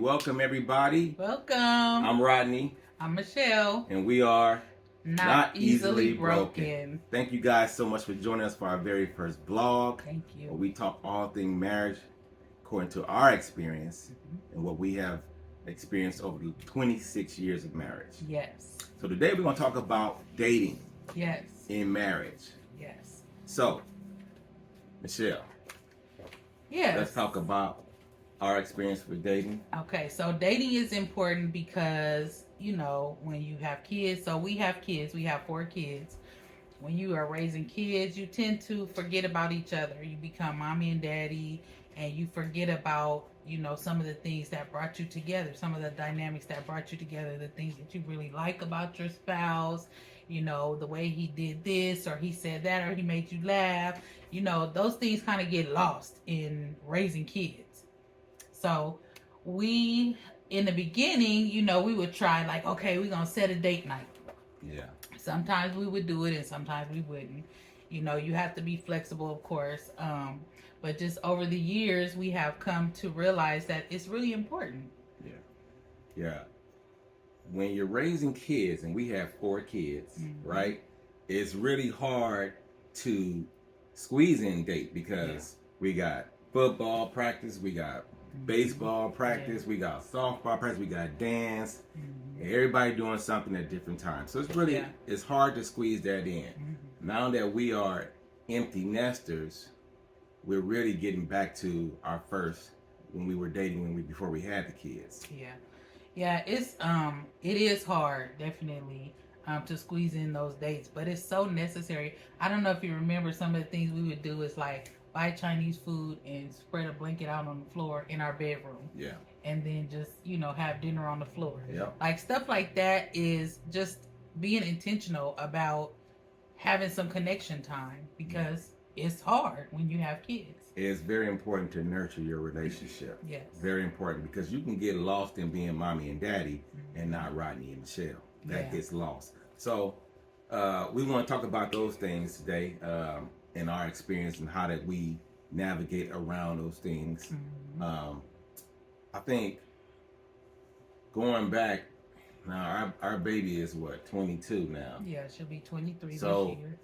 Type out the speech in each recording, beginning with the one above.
welcome everybody. Welcome. I'm Rodney. I'm Michelle. And we are Not Easily Broken. Thank you guys so much for joining us for our very first vlog. Thank you. Where we talk all things marriage according to our experience and what we have experienced over the 26 years of marriage. Yes. So today we're going to talk about dating. Yes. In marriage. Yes. So, Michelle. Yes. Let's talk about our experience with dating. Okay, so dating is important because, you know, when you have kids, so we have kids, we have 4 kids. When you are raising kids, you tend to forget about each other. You become mommy and daddy, and you forget about, you know, some of the things that brought you together, some of the dynamics that brought you together, the things that you really like about your spouse, you know, the way he did this or he said that or he made you laugh. You know, those things kind of get lost in raising kids. So we, in the beginning, you know, we would try like, okay, we're going to set a date night. Yeah. Sometimes we would do it and sometimes we wouldn't. You know, you have to be flexible, of course. But just over the years, we have come to realize that it's really important. Yeah. Yeah. When you're raising kids, and we have 4 kids, right? It's really hard to squeeze in date because we got football practice, we got baseball practice, we got softball practice, we got dance, and everybody doing something at different times. So it's really, it's hard to squeeze that in. Now that we are empty nesters, we're really getting back to our first, when we were dating, before we had the kids. Yeah, it is hard, definitely, to squeeze in those dates, but it's so necessary. I don't know if you remember some of the things we would do is like buy Chinese food and spread a blanket out on the floor in our bedroom. Yeah. And then just, you know, have dinner on the floor. Yeah. Like stuff like that is just being intentional about having some connection time because it's hard when you have kids. It's very important to nurture your relationship. Yes. Very important because you can get lost in being mommy and daddy and not Rodney and Michelle. That gets lost. So we want to talk about those things today in our experience and how that we navigate around those things. I think going back, now our baby is what, 22 now? Yeah, she'll be 23 so, this year.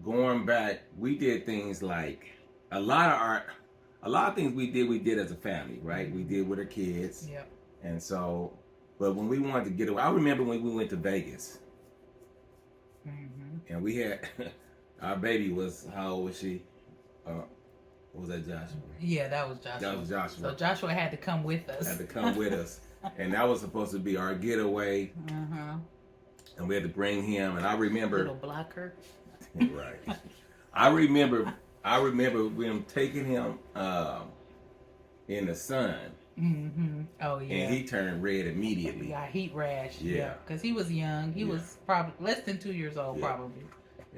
Going back, we did things like a lot of things we did as a family, right? We did with our kids. Yep. And so, but when we wanted to get away, I remember when we went to Vegas. And we had, our baby was, how old was she? Was that Joshua? Yeah, that was Joshua. That was Joshua. So Joshua had to come with us. Had to come with us. And that was supposed to be our getaway. And we had to bring him. And I remember. Little blocker. Right. I remember them taking him in the sun. Oh yeah. And he turned red immediately. He got heat rash. Yeah. Because he was young. He was probably less than 2 years old, probably.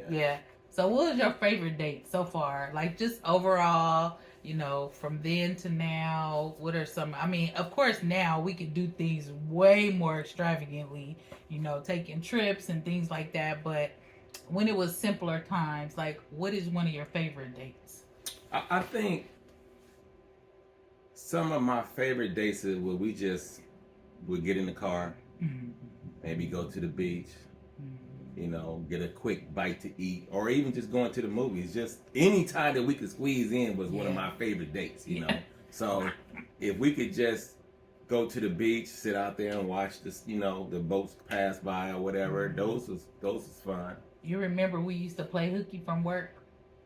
Yeah. So what was your favorite date so far? Like just overall, you know, from then to now, what are some, I mean, of course now we could do things way more extravagantly, you know, taking trips and things like that. But when it was simpler times, like what is one of your favorite dates? I think some of my favorite dates is where we just would get in the car, maybe go to the beach, you know, get a quick bite to eat, or even just going to the movies. Just any time that we could squeeze in was one of my favorite dates, you know. So if we could just go to the beach, sit out there and watch this, you know, the boats pass by or whatever, those was fun. You remember we used to play hooky from work?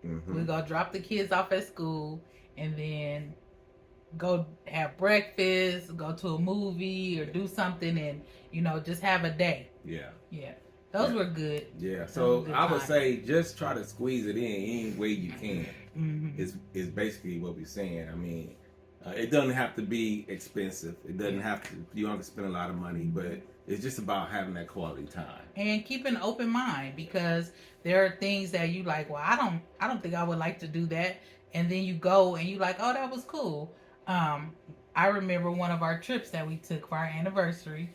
We'd go drop the kids off at school and then go have breakfast, go to a movie or do something and, you know, just have a day. Yeah. Those were good. Yeah. So I would say just try to squeeze it in any way you can. Is basically what we're saying. I mean, it doesn't have to be expensive. It doesn't have to. You don't have to spend a lot of money, but it's just about having that quality time and keep an open mind because there are things that you like. Well, I don't think I would like to do that, and then you go and you like, oh, that was cool. I remember one of our trips that we took for our anniversary,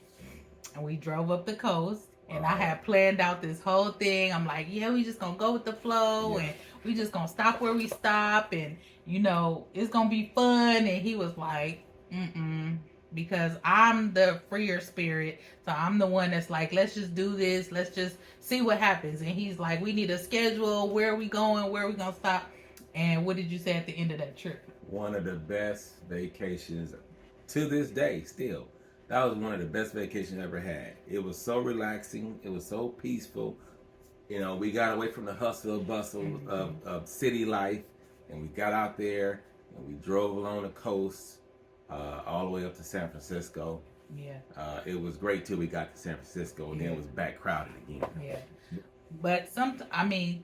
and we drove up the coast. And I had planned out this whole thing. I'm like, yeah, we just gonna go with the flow and we just gonna stop where we stop and, you know, it's gonna be fun. And he was like, because I'm the freer spirit. So I'm the one that's like, let's just do this. Let's just see what happens. And he's like, we need a schedule. Where are we going? Where are we going to stop? And what did you say at the end of that trip? One of the best vacations to this day, still. That was one of the best vacations I ever had. It was so relaxing. It was so peaceful. You know, we got away from the hustle and bustle of city life, and we got out there and we drove along the coast all the way up to San Francisco. Yeah. It was great till we got to San Francisco, and then it was back crowded again. Yeah. But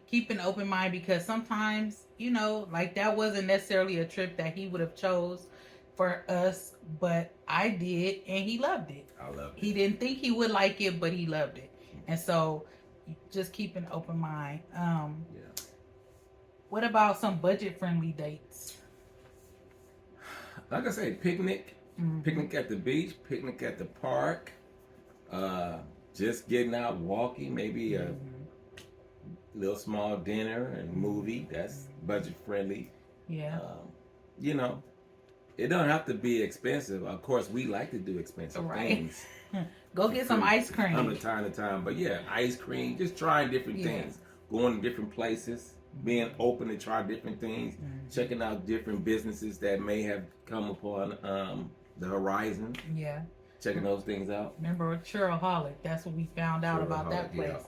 keep an open mind, because sometimes, you know, like that wasn't necessarily a trip that he would have chose for us, but I did, and he loved it. I loved it. He didn't think he would like it, but he loved it. And so just keep an open mind. What about some budget friendly dates? Like I say, picnic at the beach, picnic at the park, just getting out walking, maybe a little small dinner and movie. That's budget friendly. Yeah. You know, it don't have to be expensive. Of course, we like to do expensive things. Go get some ice cream. From time to time. But yeah, ice cream, just trying different things. Going to different places, being open to try different things, checking out different businesses that may have come upon the horizon. Yeah. Checking those things out. Remember Churroholic? That's what we found out about that place.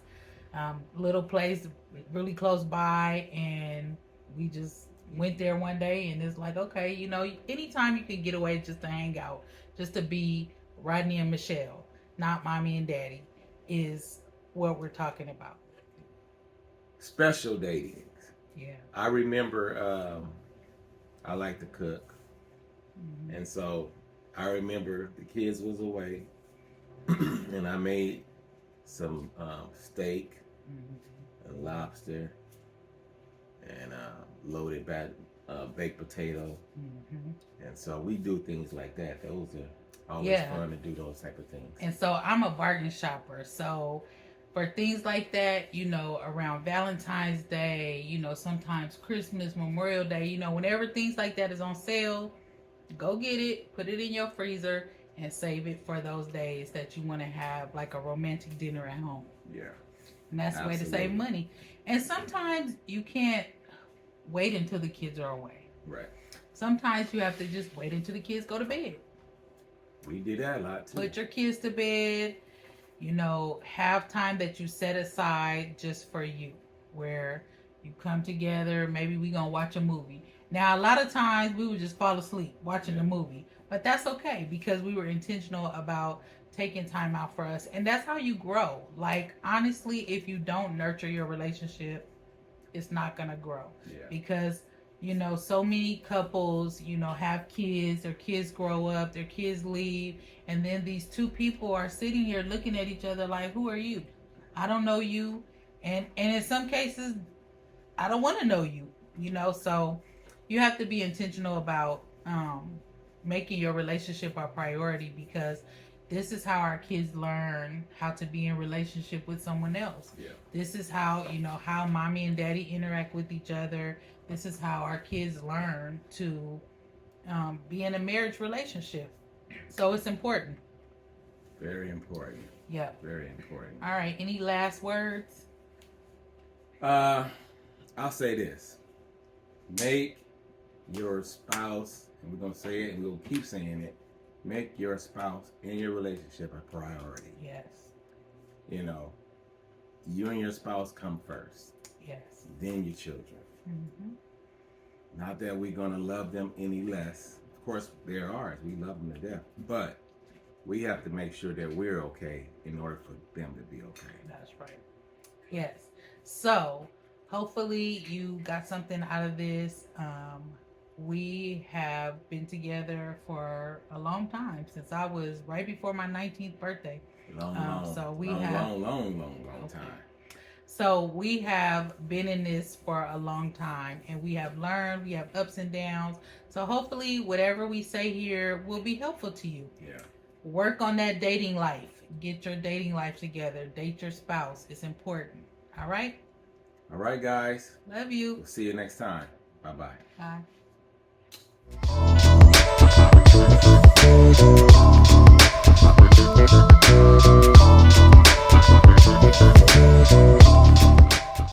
Little place really close by, and we just went there one day, and it's like, okay, you know, anytime you can get away just to hang out, just to be Rodney and Michelle, not mommy and daddy, is what we're talking about. Special dating. Yeah. I remember I like to cook. And so I remember the kids was away and I made some steak and lobster and loaded baked potato. And so we do things like that. Those are always fun to do, those type of things. And so I'm a bargain shopper. So for things like that, you know, around Valentine's Day, you know, sometimes Christmas, Memorial Day, you know, whenever things like that is on sale, go get it, put it in your freezer, and save it for those days that you want to have like a romantic dinner at home. Yeah. And that's the way to save money. And sometimes you can't wait until the kids are away. Right. Sometimes you have to just wait until the kids go to bed. We did that a lot too. Put your kids to bed. You know, have time that you set aside just for you, where you come together. Maybe we gonna watch a movie. Now, a lot of times we would just fall asleep watching the movie, but that's okay because we were intentional about taking time out for us. And that's how you grow. Like, honestly, if you don't nurture your relationship, it's not gonna grow. Because, you know, so many couples, you know, have kids, their kids grow up, their kids leave, and then these two people are sitting here looking at each other like, who are you? I don't know you. And in some cases, I don't want to know you, you know. So you have to be intentional about making your relationship a priority, because this is how our kids learn how to be in relationship with someone else. This is how, you know, how mommy and daddy interact with each other. This is how our kids learn to be in a marriage relationship. So it's important. Very important. Yeah. Very important. All right. Any last words? I'll say this. Make your spouse, and we're going to say it and we'll keep saying it, make your spouse in your relationship a priority. Yes. You know, you and your spouse come first. Yes. Then your children. Not that we're going to love them any less. Of course, they're ours. We love them to death. But we have to make sure that we're okay in order for them to be okay. That's right. Yes. So, hopefully you got something out of this. We have been together for a long time, since I was right before my 19th birthday. Long time. So we have been in this for a long time, and we have learned, we have ups and downs. So hopefully whatever we say here will be helpful to you. Yeah. Work on that dating life. Get your dating life together. Date your spouse. It's important. All right? All right, guys. Love you. We'll see you next time. Bye-bye. Bye. Bye.